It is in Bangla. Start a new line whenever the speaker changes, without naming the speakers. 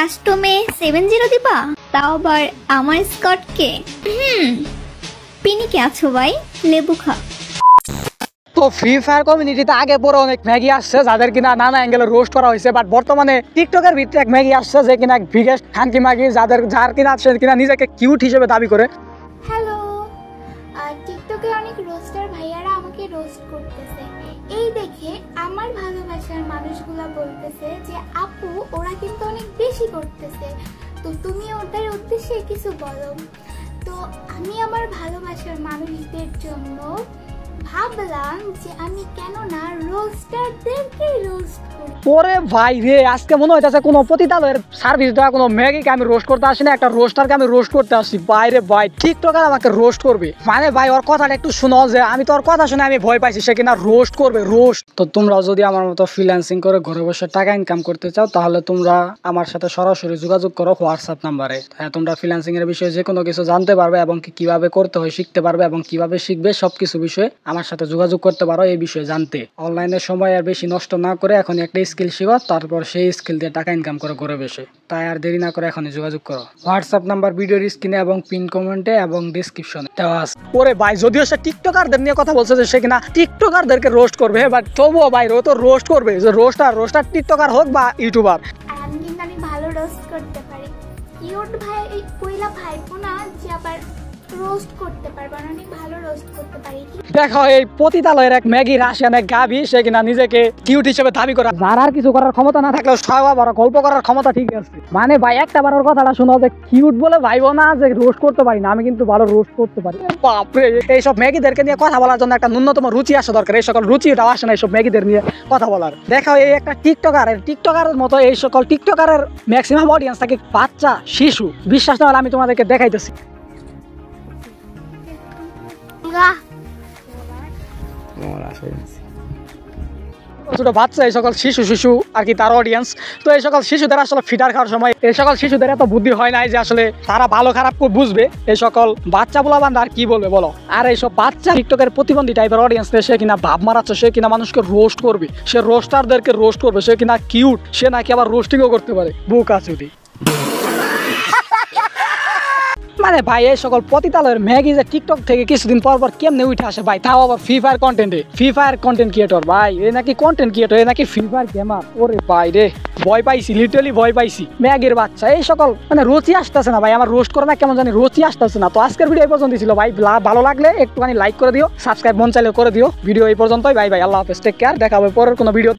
কাস্টমে 70 দিবা, তাও আবার আমার স্কটকে। পিনিকে আছো ভাই, লেবু খা।
তো ফ্রি ফায়ার কমিউনিটিতে আগে পরে অনেক ম্যাগি আসছে যাদের কিনা নানা অ্যাঙ্গেলে রোস্ট করা হয়েছে, বাট বর্তমানে টিকটকের ভিতরে এক ম্যাগি আসছে যে কিনা বিগেস্ট খানকি ম্যাগি, যার কিনা সে কিনা নিজেকে কিউট হিসেবে দাবি করে।
হ্যালো, টিকটকে অনেক রোস্টার ভাইয়ারা আমাকে রোস্ট করতেছে। এই দেখে আমার ভালোবাসার মানুষগুলা বলতেছে যে আপু ওরা কিন্তু অনেক বেশি করতেছে, তো তুমি ওদের উদ্দেশ্যে কিছু বলো। তো আমি আমার ভালোবাসার মানুষদের জন্য ভাবলাম যে আমি কেন না রোস্টারদেরকে রোস্ট করি।
ওরে ভাই রে, আজকে মনে হইতেছে কোনো পতিতালয়ের সার্ভিস দেওয়া কোনো ম্যাগিকে আমি রোস্ট করতে আসি না, একটা রোস্টারকে আমি রোস্ট করতে আসছি। বাইরে ভাই টিকটকার আমাকে রোস্ট করবে, মানে ভাই ওর কথাটা একটু শুনো, যে আমি তো ওর কথা শুনে আমি ভয় পাইছি, সে কিনা রোস্ট করবে রোস্ট। তো তোমরাও যদি আমার মতো ফ্রিল্যান্সিং করে ঘরে বসে টাকা ইনকাম করতে চাও, তাহলে তোমরা আমার সাথে সরাসরি যোগাযোগ করো হোয়াটসঅ্যাপ নাম্বারে। হ্যাঁ, তোমরা ফ্রিল্যান্সিং এর বিষয়ে যে কোনো কিছু জানতে পারবে এবং কিভাবে করতে হয় শিখতে পারবে এবং কিভাবে শিখবে সবকিছু বিষয়ে আমার সাথে যোগাযোগ করতে পারো। এই বিষয়ে জানতে অনলাইনে সময় আর বেশি নষ্ট না করে এখন একটা স্কিল শিখো, তারপর সেই স্কিল দিয়ে টাকা ইনকাম করে ঘরে বসে। তাই আর দেরি না করে এখনই যোগাযোগ করো। হোয়াটসঅ্যাপ নাম্বার ভিডিওর স্ক্রিনে এবং পিন কমেন্টে এবং ডিসক্রিপশনে দেওয়া আছে। ওরে ভাই, যদিও সে টিকটকারদের নিয়ে কথা বলছে যে সে কিনা টিকটকারদেরকে রোস্ট করবে, বাট তবুও ভাই ও তো রোস্ট করবে, যে রোস্টার টিকটকার হোক বা ইউটিউবার।
আর আমি কিন্তু অনেক ভালো রোস্ট করতে পারি। কিউট ভাই এই কইলা ভাইপো না যে আবার রোস্ট করতে পারবো, অনেক ভালো রোস্ট করতে পারি।
দেখো এই পতিতালয়ের এক ম্যাগি রাশিয়ান এক গাবি, সে কিনা নিজেকে কিউট হিসেবে দাবি করা। যার আর কিছু করার ক্ষমতা না থাকলেও সবাই বড় গল্প করার ক্ষমতা ঠিক আছে। মানে ভাই একটা বার ওর কথাটা শোনো, যে কিউট বলে ভাইবো না যে রোস্ট করতে পারি না, আমি কিন্তু ভালো রোস্ট করতে পারি। বাপরে, এইসব ম্যাগিদেরকে নিয়ে কথা বলার জন্য একটা ন্যূনতম রুচি আসা দরকার। এই সকল রুচিটাও আসে না এইসব ম্যাগিদের নিয়ে কথা বলার। দেখো এই একটা টিকটকারের মতো এই সকল টিকটকারের ম্যাক্সিমাম অডিয়েন্স থাকে বাচ্চা শিশু। বিশ্বাস না হলে আমি তোমাদেরকে দেখাইতেছি। ছোট বাচ্চা এই সকল শিশু আর কি তার অডিয়েন্স। তো এই সকল শিশুদের আসলে ফিটার খাওয়ার সময় এই সকল শিশুদের এত বুদ্ধি হয় নাই যে আসলে তারা ভালো খারাপ বুঝবে। এই সকল বাচ্চা পোলাপান আর কি বলবে বলো। আর এইসব বাচ্চা টিকটকের প্রতিবন্ধী টাইপের অডিয়েন্স সে কিনা ভাব মারাচ্ছে, সে কিনা মানুষকে রোস্ট করবে, সে রোস্টারদেরকে রোস্ট করবে, সে কিনা কিউট, সে নাকি আবার রোস্টিংও করতে পারে। বোকা চুদি। মানে ভাই এই সকল পতিতালয়ের ম্যাগি যে টিকটক থেকে কিছুদিন পর কেমনে উঠে আসে ভাই, তাও আবার ফ্রি ফায়ার কন্টেন্ট ক্রিয়েটর। ভাই এ নাকি কন্টেন্ট ক্রিয়েটর, এ নাকি ফ্রি ফায়ার গেমার। ওরে ভাই রে, ভয় পাইছি, লিটারালি ভয় পাইছি। ম্যাগির বাচ্চা এই সকল মানে রুচি আসতেছে না ভাই, আমার রোস্ট করে না কেমন জানি রুচি আসতেছে না। তো আজকের ভিডিও এই পর্যন্ত ছিল ভাই, ভালো লাগলে একটুখানি লাইক করে দিও, সাবস্ক্রাইব মন চাইলে করে দিও। ভিডিও এই পর্যন্তই, বাই বাই, আল্লাহ হাফেজ, টেক কেয়ার, দেখা হবে পরের কোনো ভিডিও।